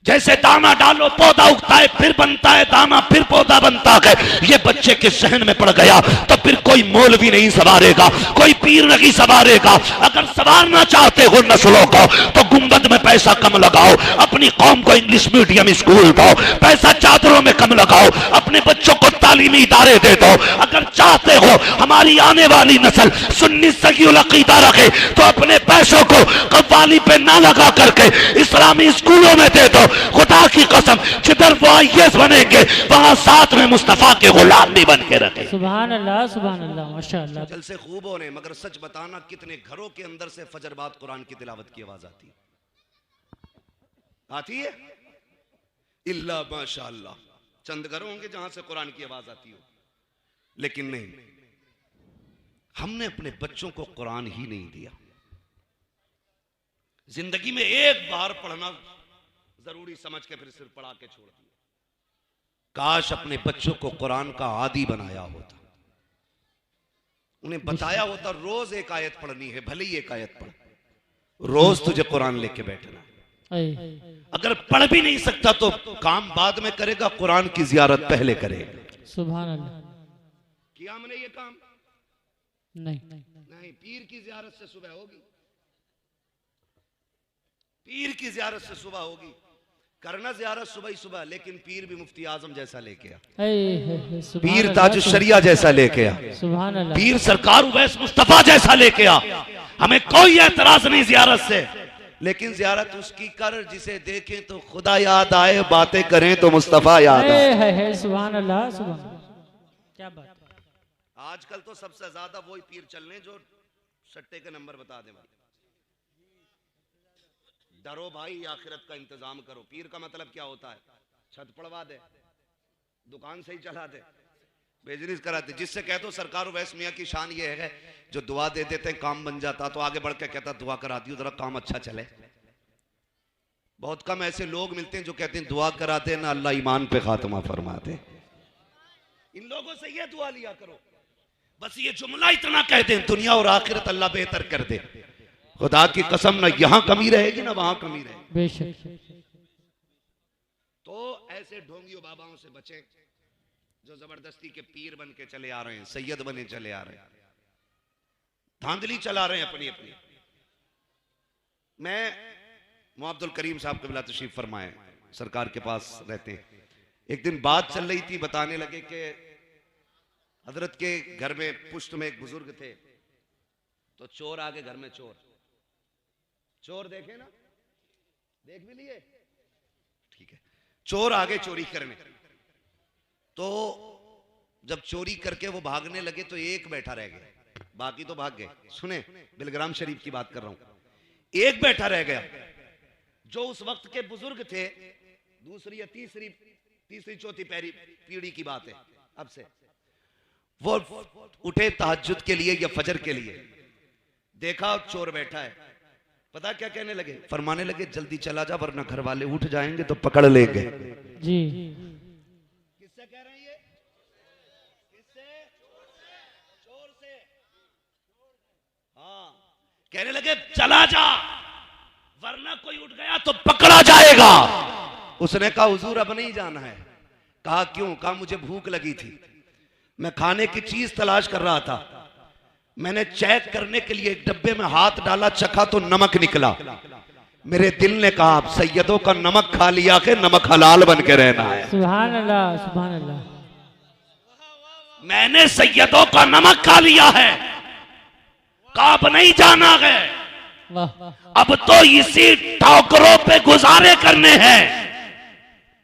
जैसे दाना डालो पौधा उगता है, फिर बनता है दाना, फिर पौधा बनता है। ये बच्चे के सहन में पड़ गया तो फिर कोई मौलवी नहीं संवारेगा, कोई पीर नहीं संवारेगा। अगर संवारना चाहते हो नस्लों को तो गुंबद में पैसा कम लगाओ, अपनी कौम को इंग्लिश मीडियम स्कूल दो, पैसा चादरों में कम लगाओ, अपने बच्चों को तालीमी इदारे दे दो। अगर चाहते हो हमारी आने वाली नस्ल सुन्नी सगीउल अकीदा रखे तो अपने पैसों को कव्वाली पे ना लगा करके इस्लामी स्कूलों में दे दो। खुदा की कसम जिधर वो आईएएस बनेंगे वहां साथ में मुस्तफा के गुलाम भी बन के रखे। सुभान अल्लाह, सुभान अल्लाह, माशाअल्लाह। जलसे खूब हो रहे, मगर सच बताना कितने घरों के अंदर से फजर बाद कुरान की तिलावत की आवाज आती है? इल्ला माशाअल्लाह, चंद घर होंगे जहां से कुरान की आवाज आती हो, लेकिन नहीं, हमने अपने बच्चों को कुरान ही नहीं दिया। जिंदगी में एक बार पढ़ना जरूरी समझ के फिर सिर पड़ा के छोड़ दिया। काश अपने बच्चों को कुरान का आदी बनाया होता, उन्हें बताया होता रोज एक आयत पढ़नी है, भले ही एक आयत पढ़, रोज तुझे कुरान लेके बैठना। अगर पढ़ भी नहीं सकता तो काम बाद में करेगा, कुरान की जियारत पहले करेगा। सुभान अल्लाह। किया हमने ये काम? नहीं, पीर की जियारत से सुबह होगी, पीर की जियारत से सुबह होगी। करना जियारत सुबह ही सुबह, लेकिन पीर भी मुफ्ती आजम जैसा लेके आ, पीर ताजुश शरिया जैसा लेके आ, सुभान अल्लाह, पीर सरकार उवैस मुस्तफा जैसा लेके आ। हमें कोई एतराज नहीं जियारत से, लेकिन जियारत उसकी कर जिसे देखें तो खुदा याद आए, बातें करें तो मुस्तफा याद आए। सुभान अल्लाह, सुभान, क्या बात। आजकल तो सबसे ज्यादा वही पीर चलने जो सट्टे के नंबर बता दे। डरो भाई, आखिरत का इंतजाम करो। पीर का मतलब क्या होता है? छत पड़वा दे, दुकान से ही चला दे, बिजनेस करा दे। जिससे कह दो सरकार उवैस मियां की शान ये है जो दुआ दे देते हैं काम बन जाता, तो आगे बढ़ के कहता दुआ करा दी जरा काम अच्छा चले। बहुत कम ऐसे लोग मिलते हैं जो कहते हैं दुआ करा दे ना अल्लाह ईमान पे खात्मा फरमा दे। इन लोगों से ये दुआ लिया करो, बस ये जुमला इतना कह दें दुनिया और आखिरत अल्लाह बेहतर कर दे। खुदा की कसम ना यहां कमी रहेगी ना वहां कमी रहेगी। बेशक। तो ऐसे ढोंगियों बाबाओं से बचें जो जबरदस्ती के पीर बन के चले आ रहे हैं, सैयद बने चले आ रहे हैं, धांधली चला रहे हैं अपनी अपनी। मैं मुअब्दुल करीम साहब कबिला तशरीफ फरमाए, सरकार के पास रहते हैं। एक दिन बात चल रही थी, बताने लगे कि हजरत के घर में पुश्त में एक बुजुर्ग थे, तो चोर आगे घर में, चोर देखे ना, देख भी लिए, ठीक है, चोर आगे चोरी करने। तो जब चोरी करके वो भागने लगे तो एक बैठा रह गया, बाकी तो भाग गए। सुने, बिलग्राम शरीफ की बात कर रहा हूं। एक बैठा रह गया जो उस वक्त के बुजुर्ग थे, दूसरी या तीसरी चौथी पीढ़ी की बात है अब से। वो उठे तहज्जुद के लिए या फजर के लिए, देखा चोर बैठा है, पता क्या कहने लगे? फरमाने लगे जल्दी चला जा वरना घर वाले उठ जाएंगे तो पकड़ लेंगे। जी। किससे कह रहे हैं ये? किससे? चोर से। हाँ, कहने लगे चला जा वरना कोई उठ गया तो पकड़ा जाएगा। उसने कहा हुजूर अब नहीं जाना है। कहा क्यों? कहा मुझे भूख लगी थी, मैं खाने की चीज तलाश कर रहा था, मैंने चेक करने के लिए एक डब्बे में हाथ डाला, चखा तो नमक निकला। मेरे दिल ने कहा आप सैयदों का नमक खा लिया के नमक हलाल बन के रहना है। सुभान अल्लाह, सुभान अल्लाह। मैंने सैयदों का नमक खा लिया है, काब नहीं जाना है, अब तो इसी ठोकरों पे गुजारे करने हैं।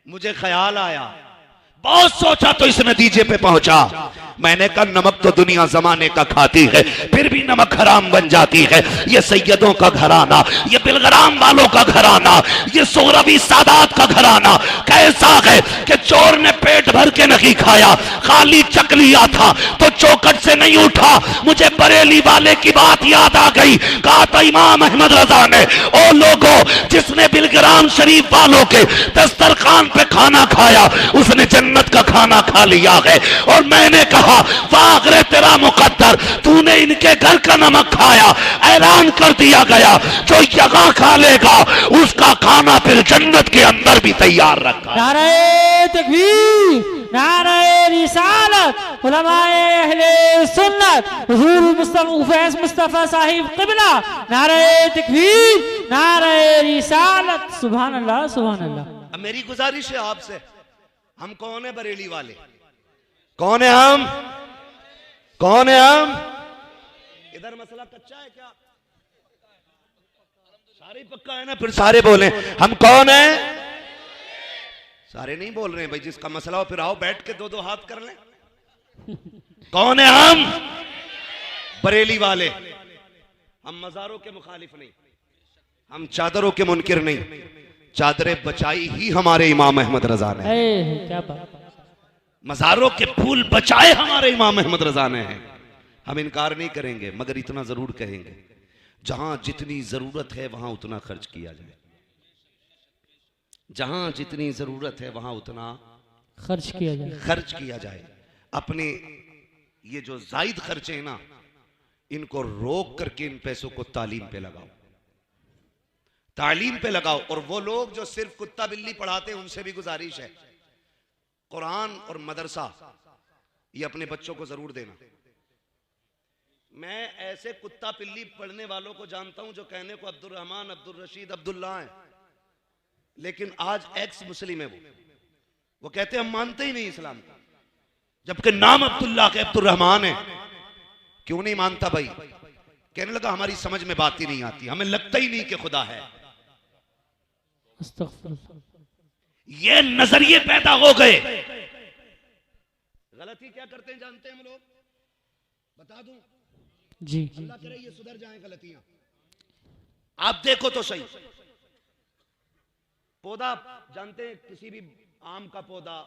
मुझे ख्याल आया, बहुत सोचा तो इस नतीजे पे पहुंचा। मैंने कहा नमक तो दुनिया जमाने का खाती है, फिर भी नमक हराम बन जाती है। ये सैयदों का घराना, ये बिलग्राम वालों का घराना, ये सोहरवी सादात का घराना कैसा है कि चोर ने पेट भर के नहीं खाया, खाली चक लिया था तो चौकट से नहीं उठा। मुझे बरेली वाले की बात याद आ गई। कहा था इमाम अहमद रजा ने, ओ लोगों जिसने बिलग्राम शरीफ वालों के दस्तरखान पे खाना खाया उसने जन्नत जन्नत का खाना खा लिया है। और मैंने कहा वागरे तेरा मुकद्दर, तूने इनके घर का नमक खाया, ऐलान कर दिया गया जो यहाँ खा लेगा उसका खाना फिर जन्नत के अंदर भी तैयार रखा। नारे तकबीर, नारे रिसालत, उलमाए अहले सुन्नत, हुजूर मुस्तफा साहिब क़िबला, नारे तकबीर, नारे रिसालत, सुभान अल्लाह, सुभान अल्लाह। अब मेरी गुजारिश है आपसे, हम कौन है बरेली वाले? कौन है हम? कौन है हम? इधर मसला कच्चा है क्या? सारे पक्का है ना? फिर सारे बोले हम कौन है? सारे नहीं बोल रहे हैं भाई। जिसका मसला हो फिर आओ बैठ के दो दो हाथ कर लें। कौन है हम? बरेली वाले। हम मजारों के मुखालिफ नहीं, हम चादरों के मुनकिर नहीं। चादरें बचाई ही हमारे इमाम अहमद रजा ने। क्या बात। मजारों के फूल बचाए हमारे इमाम अहमद रजा ने हैं। हम इनकार नहीं करेंगे, मगर इतना जरूर कहेंगे जहां जितनी जरूरत है वहां उतना खर्च किया जाए। जहां जितनी जरूरत है वहां उतना खर्च किया जाए। अपने ये जो जायद खर्चे हैं ना, इनको रोक करके इन पैसों को तालीम पे लगाओ, तालीम पे लगाओ। और वो लोग जो सिर्फ कुत्ता बिल्ली पढ़ाते हैं उनसे भी गुजारिश है, कुरान और मदरसा ये अपने बच्चों को जरूर देना। मैं ऐसे कुत्ता पिल्ली पढ़ने वालों को जानता हूं जो कहने को अब्दुल रहमान, अब्दुल रशीद, अब्दुल्ला है, लेकिन आज एक्स मुस्लिम है। वो कहते हैं हम मानते ही नहीं इस्लाम को, जबकि नाम अब्दुल्ला के अब्दुल रहमान है। क्यों नहीं मानता भाई? कहने लगा हमारी समझ में बात ही नहीं आती, हमें लगता ही नहीं कि खुदा है। ये नजरिए पैदा हो गए। गलती क्या करते हैं जानते हैं हम लोग? बता दूं जी। अल्लाह करे ये सुधर जाए गलतियां। आप देखो तो सही, पौधा जानते हैं, किसी भी आम का पौधा,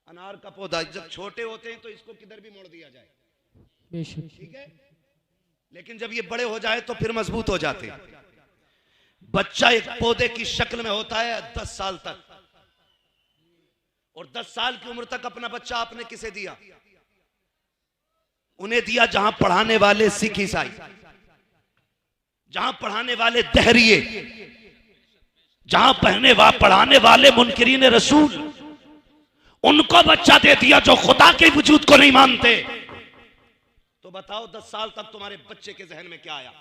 अनार का पौधा जब छोटे होते हैं तो इसको किधर भी मोड़ दिया जाए, ठीक है, लेकिन जब ये बड़े हो जाए तो फिर मजबूत हो जाते हैं। बच्चा एक पौधे की शक्ल में होता है 10 साल तक, और 10 साल की उम्र तक अपना बच्चा आपने किसे दिया? उन्हें दिया जहां पढ़ाने वाले सिख ईसाई, जहां पढ़ाने वाले दहरिये, जहां पढ़ाने वाले मुनकिरीन रसूल, उनको बच्चा दे दिया जो खुदा के वजूद को नहीं मानते। तो बताओ 10 साल तक तुम्हारे बच्चे के जहन में क्या आया?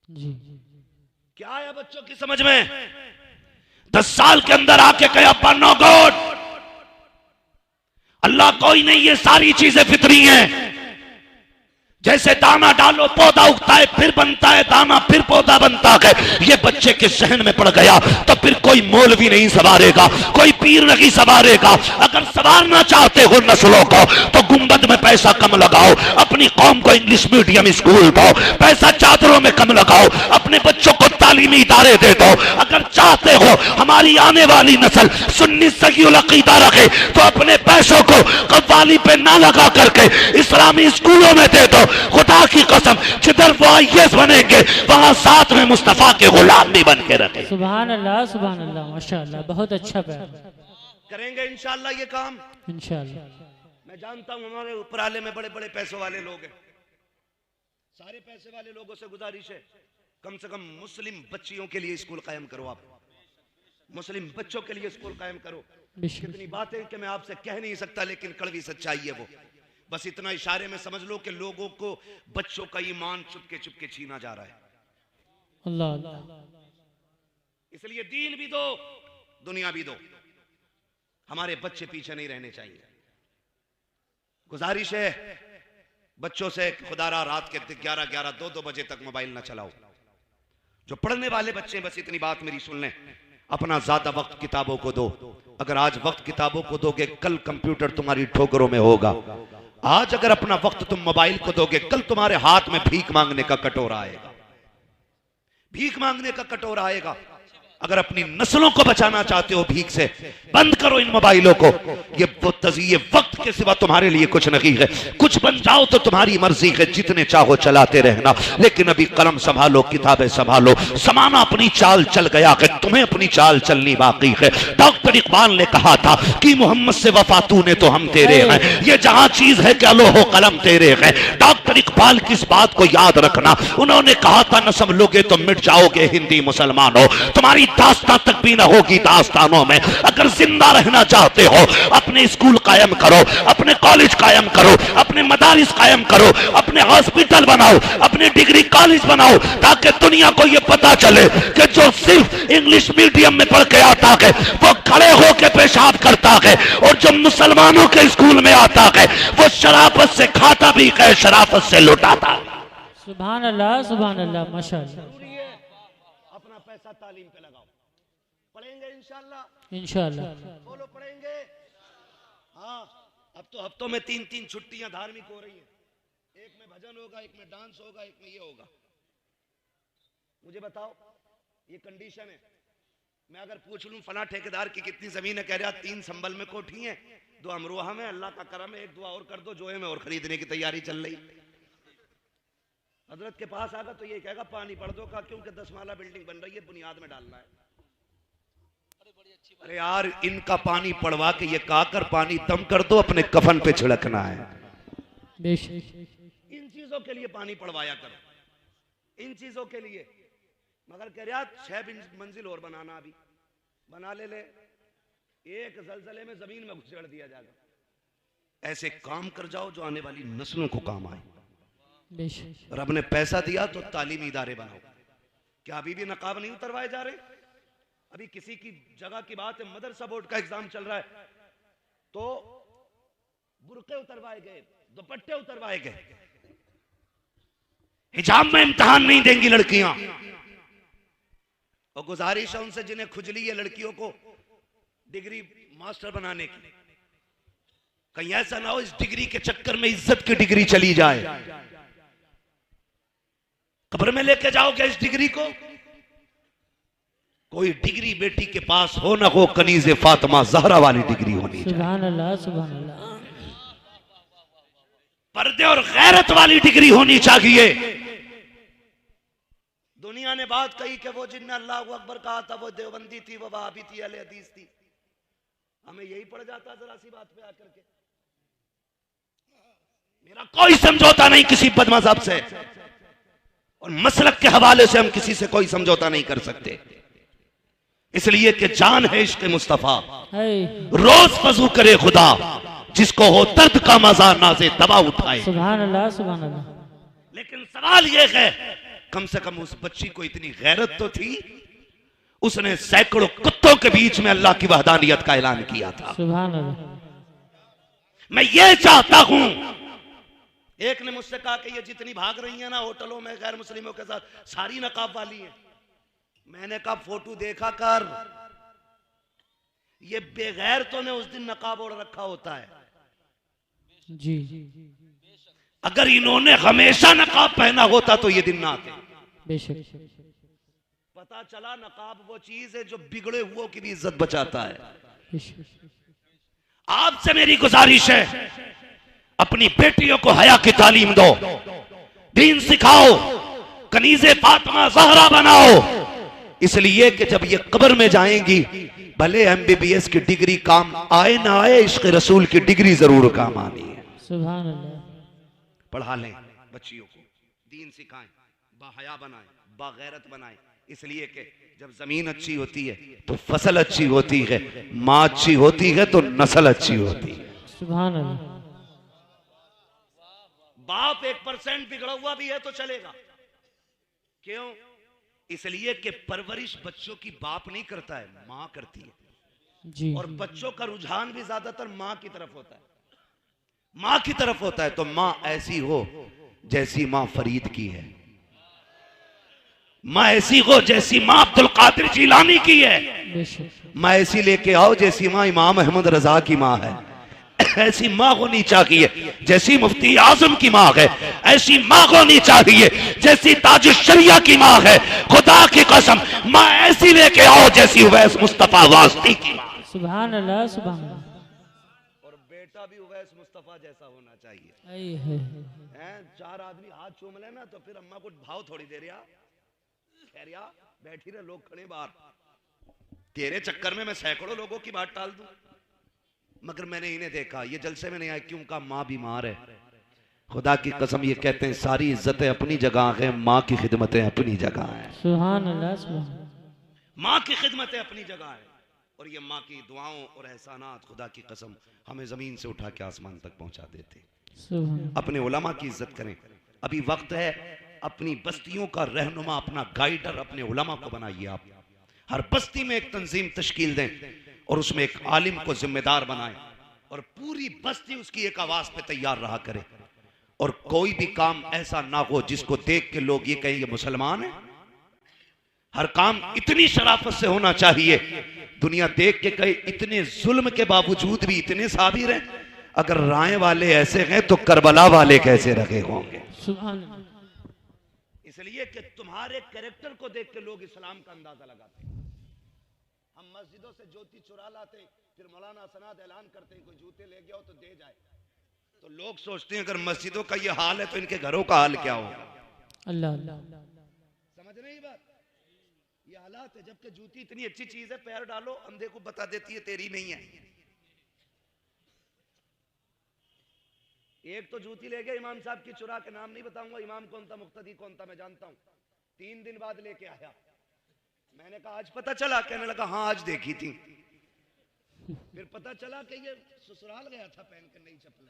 जी। क्या आया बच्चों की समझ में? 10 साल के अंदर आके कहे अब्बा नो गॉड, अल्लाह कोई नहीं, ये सारी चीजें फितरी हैं। जैसे दाना डालो पौधा उगता है, फिर बनता है दाना, फिर पौधा बनता है। ये बच्चे के जहन में पड़ गया तो फिर कोई मौलवी नहीं संवारेगा, कोई पीर नहीं संवारेगा। अगर संवारना चाहते हो नस्लों को तो गुंबद में पैसा कम लगाओ, अपनी कौम को इंग्लिश मीडियम स्कूल दो, पैसा चादरों में कम लगाओ, अपने बच्चों को तालीमी इदारे दे दो। अगर चाहते हो हमारी आने वाली नस्ल सुन्नी सही अकीदा रखे तो अपने पैसों को कव्वाली पे ना लगा करके इस्लामी स्कूलों में दे दो। खुदा की कसम, जिधर वो आईएएस बनेंगे वहां साथ में मुस्तफा के गुलाम भी बन के रखे। सुभान अल्लाह, सुभान अल्लाह, माशाअल्लाह, बहुत अच्छा करेंगे इंशाअल्लाह ये काम, इंशाअल्लाह। मैं जानता हूं हमारे ऊपर आले में बड़े बड़े पैसों वाले लोग हैं। सारे पैसे वाले लोगों से गुजारिश है, कम से कम मुस्लिम बच्चियों के लिए स्कूल कायम करो। आप मुस्लिम बच्चों के लिए स्कूल कायम करो। कितनी बातें कि मैं आपसे कह नहीं सकता, लेकिन कड़वी सच्चाई है वो। बस इतना इशारे में समझ लो कि लोगों को बच्चों का ईमान चुपके चुपके छीना जा रहा है। अल्लाह अल्लाह। इसलिए दीन भी दो, दुनिया भी दो, हमारे बच्चे पीछे नहीं रहने चाहिए। गुजारिश है बच्चों से, खुदारा रात के 11-11, 2-2 बजे तक मोबाइल ना चलाओ। जो पढ़ने वाले बच्चे, बस इतनी बात मेरी सुन लें, अपना ज्यादा वक्त किताबों को दो। अगर आज वक्त किताबों को दोगे, कल कंप्यूटर तुम्हारी ठोकरों में होगा। आज अगर अपना वक्त तुम मोबाइल को दोगे, कल तुम्हारे हाथ में भीख मांगने का कटोरा आएगा, भीख मांगने का कटोरा आएगा। अगर अपनी नस्लों को बचाना चाहते हो भीख से, बंद करो इन मोबाइलों को। ये वक्त के सिवा तुम्हारे लिए कुछ नहीं है। कुछ बन जाओ तो तुम्हारी मर्जी है, जितने चाहो चलाते रहना, लेकिन अभी कलम संभालो, किताबें संभालो। समाना अपनी चाल चल गया है, तुम्हें अपनी चाल चलनी बाकी है। डॉक्टर इकबाल ने कहा था कि मोहम्मद से वफा तूने तो हम तेरे हैं, ये जहां चीज है क्या लोहो कलम तेरे है। डॉक्टर इकबाल की इस बात को याद रखना। उन्होंने कहा था न समझोगे तो मिट जाओगे हिंदी मुसलमानों, तुम्हारी दास्तां तक भी ना होगी दास्तानों में। अगर जिंदा रहना चाहते हो अपने स्कूल कायम करो, अपने कॉलेज कायम करो, अपने मदारिस कायम करो, अपने हॉस्पिटल बनाओ, अपने डिग्री कॉलेज बनाओ, ताकि दुनिया को यह पता चले कि जो सिर्फ इंग्लिश मीडियम में पढ़ के आता है वो खड़े होकर पेशाब करता है, और जो मुसलमानों के स्कूल में आता है वो शराफत से खाता भी है, शराफत से लुटाता है। सुभान अल्लाह माशाअल्लाह। अपना पैसा तालीम पे लगाओ, पढ़ेंगे इंशाल्लाह, इंशाअल्लाह। बोलो पढ़ेंगे। हाँ, अब तो हफ्तों में 3-3 छुट्टियां धार्मिक हो रही हैं। एक में भजन होगा, एक में डांस होगा, एक में ये होगा। मुझे बताओ, ये कंडीशन है। मैं अगर पूछ लूं फला ठेकेदार की कितनी जमीन है, कह रहा 3 संभल में कोठी है, 2 अमरोहा में, अल्लाह का करम है, 1 दुआ और कर दो, जोए में और खरीदने की तैयारी चल रही। हजरत के पास आगा तो ये कहेगा पानी पड़ दो का, क्योंकि 10 माला बिल्डिंग बन रही है, बुनियाद में डालना है। अरे यार, इनका पानी पड़वा के ये काकर पानी दम कर दो, अपने कफन पे छिड़कना है। इन चीजों के लिए पानी पड़वाया करो, इन चीजों के लिए। मगर कह रहा 6 मंजिल और बनाना, अभी बना ले, एक जलजले में जमीन में घुसेड़ दिया जाएगा। ऐसे काम कर जाओ जो आने वाली नस्लों को काम आए। रब ने पैसा दिया तो तालीमी इदारे बनाओ। क्या अभी भी नकाब नहीं उतरवाए जा रहे? अभी किसी की जगह की बात है, मदरसा बोर्ड का एग्जाम चल रहा है तो बुर्के उतरवाए गए, दुपट्टे उतरवाए गए। हिजाब में इम्तिहान नहीं देंगी लड़कियां। और गुजारिश है उनसे जिन्हें खुजली है लड़कियों को डिग्री मास्टर बनाने की, कहीं ऐसा ना हो इस डिग्री के चक्कर में इज्जत की डिग्री चली जाए। कब्र में लेके जाओगे इस डिग्री को? कोई डिग्री बेटी के पास हो ना हो, कनीज़े फातिमा ज़हरा वाली डिग्री होनी चाहिए। सुभान अल्लाह, सुभान अल्लाह। पर्दे और गैरत वाली डिग्री होनी चाहिए। दुनिया ने बात कही कि वो जिन्ने अल्लाह अकबर कहा था वो देवबंदी थी, वो वहाबी थी, अहले हदीस थी। हमें यही पड़ जाता जरा सी बात पे आकर के। मेरा कोई समझौता नहीं किसी बदमज़हब से, और मसलक के हवाले से हम किसी से कोई समझौता नहीं कर सकते, इसलिए कि जान है इश्क मुस्तफा। रोज वजू करे खुदा, जिसको हो दर्द का मजा नाज़े दवा उठाए। सुभान अल्लाह, सुभान अल्लाह। लेकिन सवाल यह है, कम से कम उस बच्ची को इतनी गैरत तो थी, उसने सैकड़ों कुत्तों के बीच में अल्लाह की वहदानियत का ऐलान किया था। सुभान अल्लाह। मैं ये चाहता हूं, एक ने मुझसे कहा कि ये जितनी भाग रही है ना होटलों में गैर मुस्लिमों के साथ, सारी नकाब वाली है। मैंने कहा फोटो देखा कर, ये बेगैरतों ने उस दिन नकाब ओढ़ रखा होता है। जी, अगर इन्होंने हमेशा नकाब पहना होता तो ये दिन ना आते। बेशक। पता चला नकाब वो चीज है जो बिगड़े हुओं की भी इज्जत बचाता है। आपसे मेरी गुजारिश है, अपनी बेटियों को हया की तालीम दो, दीन सिखाओ, कनीज़े फातिमा ज़हरा बनाओ। इसलिए कि जब ये कब्र में जाएंगी, भले MBBS की डिग्री काम आए ना आए, इश्क रसूल की डिग्री जरूर काम आनी है। सुभान अल्लाह। पढ़ा लें बच्चियों को, दीन सिखाएं, बाहया बनाएं, बागैरत बनाएं। इसलिए कि जब जमीन अच्छी होती है तो फसल अच्छी होती है, माँ अच्छी होती है तो नस्ल अच्छी होती है। सुभान अल्लाह। बाप 1% बिगड़ा हुआ भी है तो चलेगा। क्यों? इसलिए कि परवरिश बच्चों की बाप नहीं करता है, माँ करती है। जी। और बच्चों का रुझान भी ज्यादातर माँ की तरफ होता है, माँ की तरफ होता है। तो माँ ऐसी हो जैसी माँ फरीद की है, माँ ऐसी हो जैसी माँ अब्दुल कादिर जिलानी की है, माँ ऐसी लेके आओ जैसी माँ इमाम अहमद रजा की माँ है। ऐसी माँ होनी चाहिए जैसी मुफ्ती आजम की माँ है, ऐसी माँ होनी चाहिए जैसी ताज शरिया की माँ है। खुदा की कसम माँ ऐसी लेके आओ जैसी उवैस मुस्तफा वास्ती की माँ। सुभान अल्लाह, सुभान अल्लाह। और बेटा भी उवैस मुस्तफा जैसा होना चाहिए। आई है। हैं 4 आदमी हाथ चूम ले ना तो फिर अम्मा को भाव थोड़ी दे रहा, खैरिया बैठी रहे, लोग खड़े बाहर, तेरे चक्कर में मैं सैकड़ों लोगों की बात टाल दूं। मगर मैंने इन्हें देखा, ये जलसे में नहीं आए क्यों, का माँ बीमार है। खुदा की कसम ये कहते हैं सारी इज्जतें अपनी जगह है, माँ की खिदमतें अपनी जगह है। सुभान अल्लाह, सुभान अल्लाह। माँ की खिदमतें अपनी जगह है। और ये माँ की दुआओं और एहसानात खुदा की कसम हमें जमीन से उठा के आसमान तक पहुंचा देते। सुभान। अपने उलमा की इज्जत करें। अभी वक्त है, अपनी बस्तियों का रहनुमा, अपना गाइडर अपने उलमा को बनाइए। आप हर बस्ती में एक तंजीम तश्कील दें और उसमें एक आलिम को जिम्मेदार बनाएं और पूरी बस्ती उसकी एक आवाज पे तैयार रहा करे। और कोई भी काम ऐसा ना हो जिसको देख के लोग ये कहें ये मुसलमान है। हर काम इतनी शराफत से होना चाहिए, दुनिया देख के कहे इतने जुल्म के बावजूद भी इतने साबिर हैं। अगर राय वाले ऐसे हैं तो करबला वाले कैसे रखे होंगे। सुभान। इसलिए कि तुम्हारे कैरेक्टर को देख के लोग इस्लाम का अंदाजा लगाते हैं। हम मस्जिदों से ज्योति चुरा लाते, फिर मौलाना सनाद ऐलान करते हैं कोई जूते ले गया हो तो दे जाए। तो लोग सोचते हैं अगर मस्जिदों का ये हाल है तो इनके घरों का हाल क्या होगा। अल्लाह अल्लाह। समझ रहे हैं बात, ये हालात है। जबकि जूती इतनी अच्छी चीज है, पैर डालो अंधे को बता देती है तेरी नहीं है। एक तो जूती ले गया इमाम साहब की चुरा के, नाम नहीं बताऊंगा इमाम कौन था, मुक्तदी कौन था, मैं जानता हूं। 3 दिन बाद लेके आया, मैंने कहा आज पता चला, कहने लगा हाँ आज देखी थी। फिर पता चला कि ये ससुराल गया था पहन कर नई चप्पल।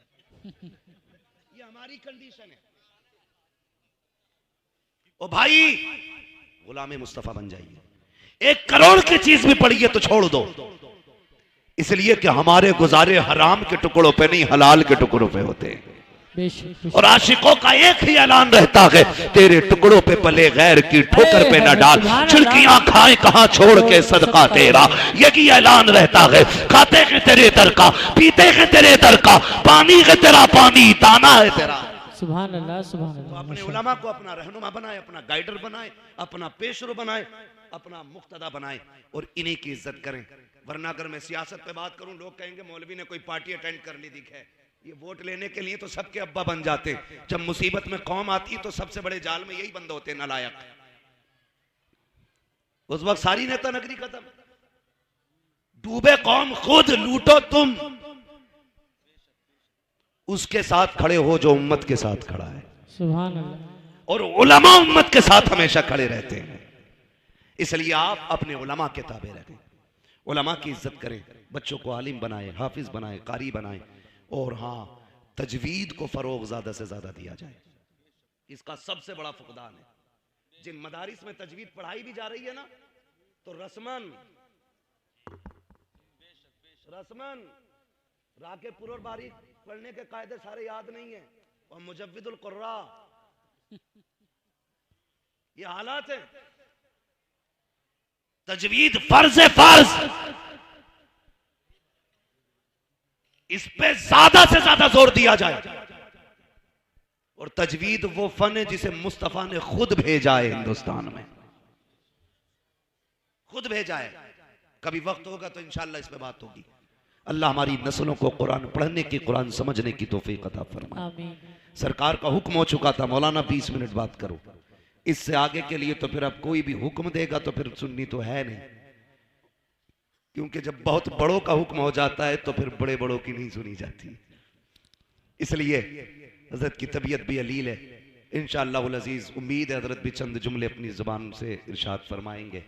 ये हमारी कंडीशन है। ओ भाई गुलाम मुस्तफा बन जाइए। 1 करोड़ की चीज भी पड़ी है तो छोड़ दो, इसलिए कि हमारे गुजारे हराम के टुकड़ों पे नहीं हलाल के टुकड़ों पे होते हैं। और आशिकों का एक ही ऐलान रहता है, तेरे टुकड़ों पे पले गैर की ठोकर पे न डाल, छिड़कियां खाए कहां छोड़ के सदका तेरा, यही ऐलान रहता है। खाते हैं तेरे दर का, पीते हैं तेरे दर का, पानी है तेरा पानी, दाना है तेरा। सुभान अल्लाह, सुभान तो अल्लाह। अपने उलमा को अपना रहनुमा बनाए, अपना गाइडर बनाए, अपना पेशरो बनाए, अपना मुक्तदा बनाए और इन्हीं की इज्जत करें। वरना अगर मैं सियासत पे बात करूं लोग कहेंगे मौलवी ने कोई पार्टी अटेंड कर ली दिखे। ये वोट लेने के लिए तो सबके अब्बा बन जाते, जब मुसीबत में कौम आती है तो सबसे बड़े जाल में यही बंद होते नालायक। उस वक्त सारी नेता नगरी खत्म। डूबे कौम खुद, लूटो तुम, उसके साथ खड़े हो जो उम्मत के साथ खड़ा है। सुभान अल्लाह। और उलमा उम्मत के साथ हमेशा खड़े रहते हैं। इसलिए आप अपने उलमा के ताबे रहें, उलमा की इज्जत करें, बच्चों को आलिम बनाए, हाफिज बनाए, कारी बनाए। और हाँ, तजवीद को फरोग ज्यादा से ज्यादा दिया जाए। इसका सबसे बड़ा फुकदान है। जिन मदारिस में तजवीद पढ़ाई भी जा रही है ना, तो रस्मन राके पुर बारी पढ़ने के कायदे सारे याद नहीं है, और मुजव्विदुल कुर्रा, ये हालात है। तजवीद फर्ज है, फर्ज, इस पे ज्यादा से ज्यादा जोर दिया जाए। और तजवीद वो फन है जिसे मुस्तफा ने खुद भेजा है हिंदुस्तान में, खुद भेजा है। कभी वक्त होगा तो इंशाअल्लाह इस पे बात होगी। अल्लाह हमारी नस्लों को कुरान पढ़ने की, कुरान समझने की तौफीक अता फरमाए। आमीन। सरकार का हुक्म हो चुका था, मौलाना 20 मिनट बात करो। इससे आगे के लिए तो फिर अब कोई भी हुक्म देगा तो फिर सुननी तो है नहीं, क्योंकि जब बहुत बड़ों का हुक्म हो जाता है तो फिर बड़े बड़ों की नहीं सुनी जाती। इसलिए हजरत की तबीयत भी अलील है। इंशाअल्लाह उल अजीज उम्मीद है हजरत भी चंद जुमले अपनी जुबान से इरशाद फरमाएंगे,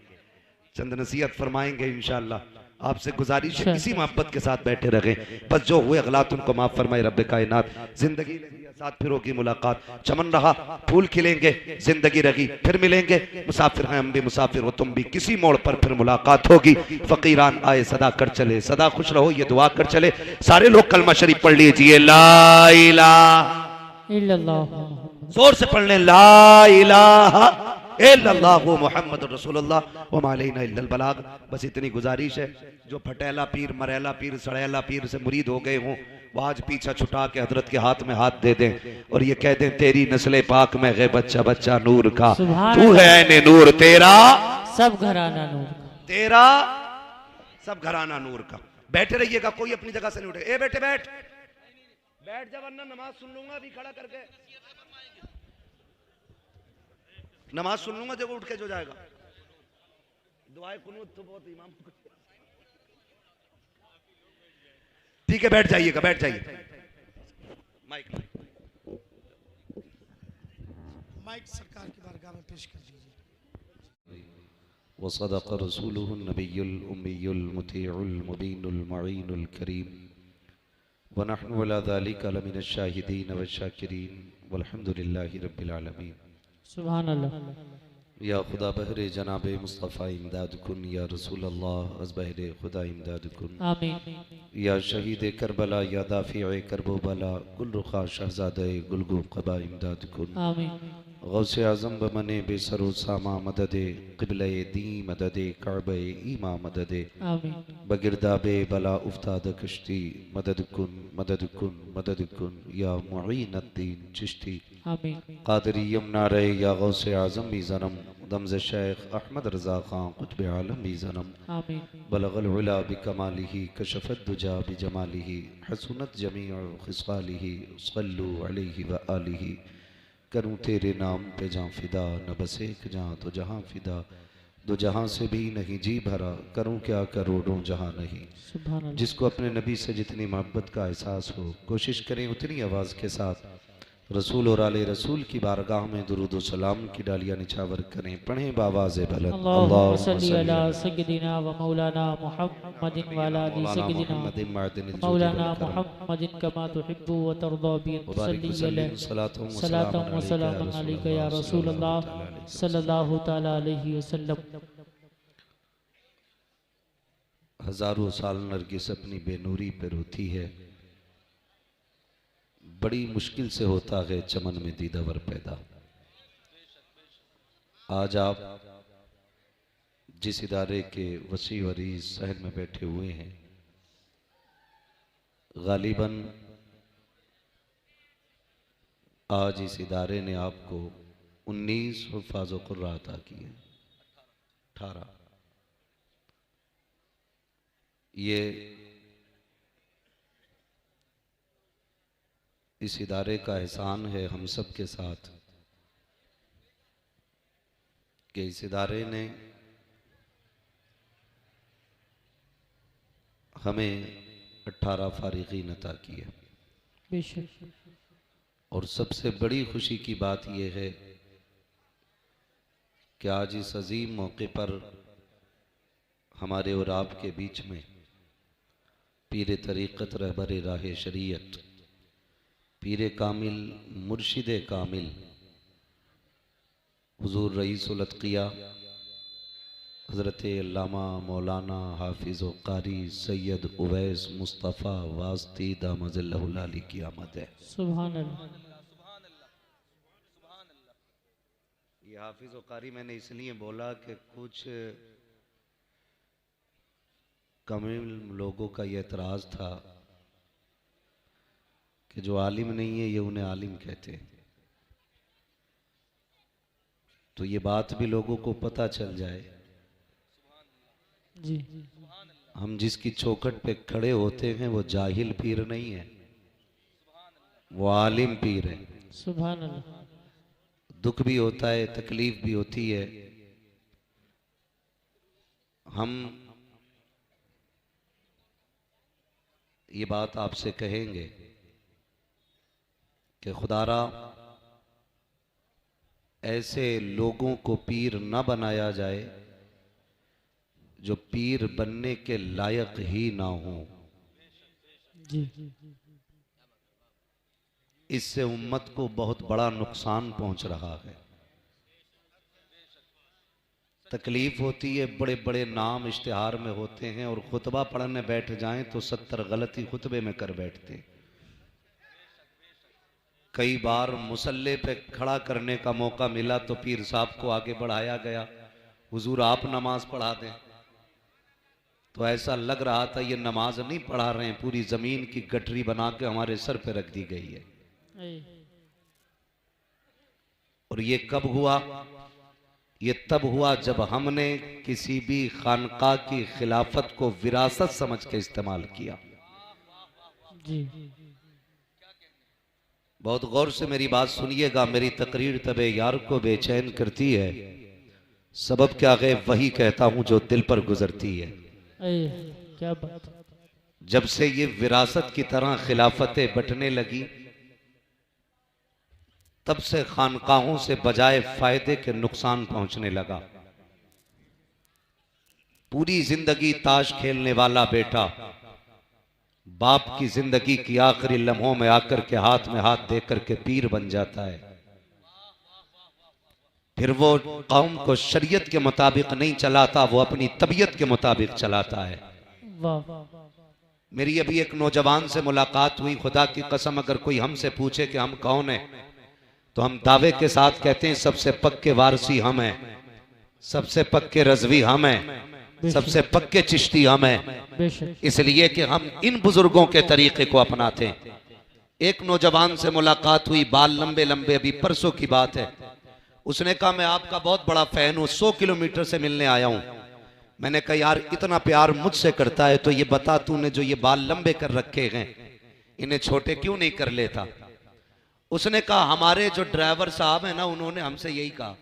चंद नसीहत फरमाएंगे। इंशाअल्लाह आपसे गुजारिश है किसी मोहब्बत के साथ बैठे रहे, बस जो हुए गलत उनको माफ फरमाए रब्बे कायनात। जिंदगी साथ फिर होगी मुलाकात, चमन रहा फूल खिलेंगे, जिंदगी रही फिर मिलेंगे। मुसाफिर हैं हम भी, मुसाफिर हो तुम भी, किसी मोड़ पर फिर मुलाकात होगी। फकीरान आए सदा कर चले, सदा खुश रहो ये दुआ कर चले। सारे लोग कलमा शरीफ पढ़ लीजिए, ला इलाहा इल्लल्लाह। जोर से पढ़ लें, ला इलाहा इल्लल्लाहु मुहम्मद रसूलुल्लाह व मा अलैना इल्लल बलाग। बस इतनी गुजारिश है, जो फटेला पीर, मरेला पीर, सड़ेला पीर से मुरीद हो गए हों, वो आज पीछा छुटा के हजरत के हाथ में हाथ दे दें और ये कह दें, तेरी नस्ले पाक में है बच्चा बच्चा नूर का, तू है ऐने नूर, तेरा सब घराना नूर का। तेरा सब घराना नूर का। बैठे रहिएगा, कोई अपनी जगह से नहीं उठे। ए बेटे बैठ, बैठ जा वरना नमाज सुन लूंगा अभी खड़ा करके, नमाज सुन लूंगा जब उठ के जो जाएगा। दुआए कुनूत तो बहुत इमाम को। ठीक है, बैठ जाइएगा, बैठ जाइए। माइक माइक सरकार की बारगाह में पेश कर दीजिए। वसदक़ रसूलुहु नबियुल उम्मियुल मुतीउल मुबीनुल मुईनुल करीम व नहनु अला ज़ालिका लमिनश शाहिदीन व शाकिरीन वल्हम्दुलिल्लाहि रब्बिल आलमीन। सुभान अल्लाह। या खुदा बहरे जनाबे मुस्तफ़ा इमदाद कुन, या रसूल अल्लाह अज़ बहरे खुदा इमदाद कुन। आमीन। या शहीद करबला, या दाफ़िए करबो बला, गुल रुखा शहज़ादे गुलगु क़बा इमदाद कुन। आमीन। गौसे आज़म बमने बेसरो सामा मददे, क़िबले दी मददे, काबे ईमा मददे, आमीन। बगिरदाबे बला उफ्ताद कश्ती, मदद कुन मदद कुन मदद कुन, या मुईनुद्दीन चिश्ती। आमीन। कादरी यमुना रे, या गौसे आज़म भी ज़नम, दमज़ शेख अहमद रज़ा खां कुतुब आलम भी ज़नम। आमीन। बलगल उला बिकमालिही, कशफत दुजा बिजमालिही, हसनत जमीउ खिसालिही, सल्लु अलैहि व आलिही। करूँ तेरे नाम पे जां फिदा, न बस एक जां तो जहां फिदा, दो जहां से भी नहीं जी भरा, करूँ क्या करोड़ों जहां नहीं। सुभान अल्लाह। जिसको अपने नबी से जितनी मोहब्बत का एहसास हो, कोशिश करें उतनी आवाज़ के साथ रसूल और आले रसूल की बारगाह में दुरूद व सलाम की डालियां निछावर करें। पढ़ें बावाज़े बुलंद, अल्लाहुम्मा सल्ली अला सय्यिदिना व मौलाना मुहम्मदिन व अला आलि सय्यिदिना मौलाना मुहम्मदिन कमा तुहिब्बु व तर्दा बि सल्ली अलैहि सलातम व सलाम अलैका या रसूलल्लाह सल्लल्लाहु तआला अलैहि वसल्लम। हजारों साल नरगिस अपनी बेनूरी पे रोती है, बड़ी मुश्किल से होता है चमन में दीदावर पैदा। आज आप जिस इदारे के वसी वरीज सहन में बैठे हुए हैं, गालिबन आज इस इदारे ने आपको 19 हुफ़ाज़ क़ुर्रा अता किए, 18। ये इस इदारे का एहसान है हम सब के साथ कि इस इदारे ने हमें 18 फारिगीन अता किए। बेशक। और सबसे बड़ी खुशी की बात यह है कि आज इस अजीम मौके पर हमारे और आपके बीच में पीर तरीक़त रहबर राह शरीयत, पीर कामिल मुर्शिद कामिल हुजूर रईसुल अत्क़िया हज़रत अल्लामा मौलाना हाफिज़ व क़ारी सैयद उवैस मुस्तफ़ा वास्ती दामज़िल्लहुल आली की आमद है। सुभान अल्लाह। ये हाफिज़ व क़ारी मैंने इसलिए बोला कि कुछ कामिल लोगों का ये एतराज़ था कि जो आलिम नहीं है ये उन्हें आलिम कहते हैं। तो ये बात भी लोगों को पता चल जाए, जी। हम जिसकी चौखट पे खड़े होते हैं वो जाहिल पीर नहीं है, वो आलिम पीर है। सुभान अल्लाह। दुख भी होता है, तकलीफ भी होती है। हम ये बात आपसे कहेंगे कि खुदारा ऐसे लोगों को पीर न बनाया जाए जो पीर बनने के लायक ही ना हो। जी। इससे उम्मत को बहुत बड़ा नुकसान पहुंच रहा है। तकलीफ होती है, बड़े बड़े नाम इश्तिहार में होते हैं और खुतबा पढ़ने बैठ जाएं तो 70 गलती खुतबे में कर बैठते हैं। कई बार मुसल्ले पे खड़ा करने का मौका मिला तो पीर साहब को आगे बढ़ाया गया, हुजूर आप नमाज पढ़ा दें। तो ऐसा लग रहा था ये नमाज नहीं पढ़ा रहे हैं, पूरी जमीन की गठरी बना के हमारे सर पे रख दी गई है। और ये कब हुआ? ये तब हुआ जब हमने किसी भी खानका की खिलाफत को विरासत समझ के इस्तेमाल किया। जी बहुत गौर से मेरी बात सुनिएगा, मेरी तकरीर तबे यार को बेचैन करती है, सबब क्या गए वही कहता हूं जो दिल पर गुजरती है। क्या बात। जब से ये विरासत की तरह खिलाफतें बंटने लगी, तब से खानकाहों से बजाय फायदे के नुकसान पहुंचने लगा। पूरी जिंदगी ताश खेलने वाला बेटा बाप की जिंदगी की आखिरी लम्हों में आकर के हाथ में हाथ देकर के पीर बन जाता है। फिर वो कौम को शरीयत के मुताबिक नहीं चलाता, वो अपनी तबीयत के मुताबिक चलाता है। मेरी अभी एक नौजवान से मुलाकात हुई, खुदा की कसम अगर कोई हमसे पूछे कि हम कौन हैं तो हम दावे के साथ कहते हैं सबसे पक्के वारसी हम हैं, सबसे पक्के रजवी हम हैं, सबसे पक्के चिश्ती हम हैं, इसलिए कि हम इन बुजुर्गों के तरीके को अपनाते हैं। एक नौजवान से मुलाकात हुई, बाल लंबे लंबे, अभी परसों की बात है। उसने कहा मैं आपका बहुत बड़ा फैन हूं, 100 किलोमीटर से मिलने आया हूं। मैंने कहा यार इतना प्यार मुझसे करता है तो ये बता तूने जो ये बाल लंबे कर रखे हैं इन्हें छोटे क्यों नहीं कर लेता? उसने कहा हमारे जो ड्राइवर साहब है ना उन्होंने हमसे यही कहा।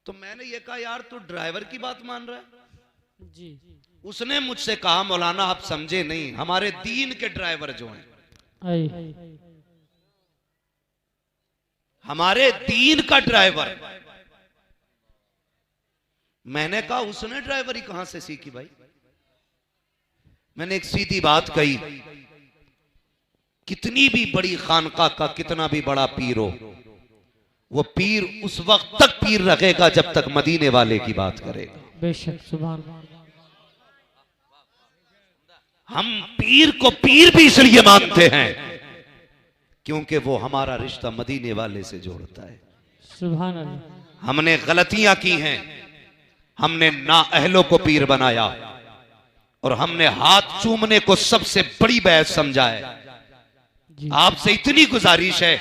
तो मैंने ये कहा यार तू ड्राइवर की बात मान रहा है? जी। उसने मुझसे कहा मौलाना आप समझे नहीं, हमारे दीन के ड्राइवर जो हैं, हमारे दीन का ड्राइवर। मैंने कहा उसने ड्राइवरी कहां से सीखी भाई? मैंने एक सीधी बात कही, कितनी भी बड़ी खानका का कितना भी बड़ा पीर हो, वो पीर उस वक्त तक पीर रखेगा जब तक मदीने वाले की बात करेगा। बेशक सुभान। हम पीर को पीर भी इसलिए मानते हैं क्योंकि वो हमारा रिश्ता मदीने वाले से जोड़ता है। सुभान अल्लाह। हमने गलतियां की हैं, हमने नाअहलों को पीर बनाया और हमने हाथ चूमने को सबसे बड़ी बैत समझा है। आपसे इतनी गुजारिश है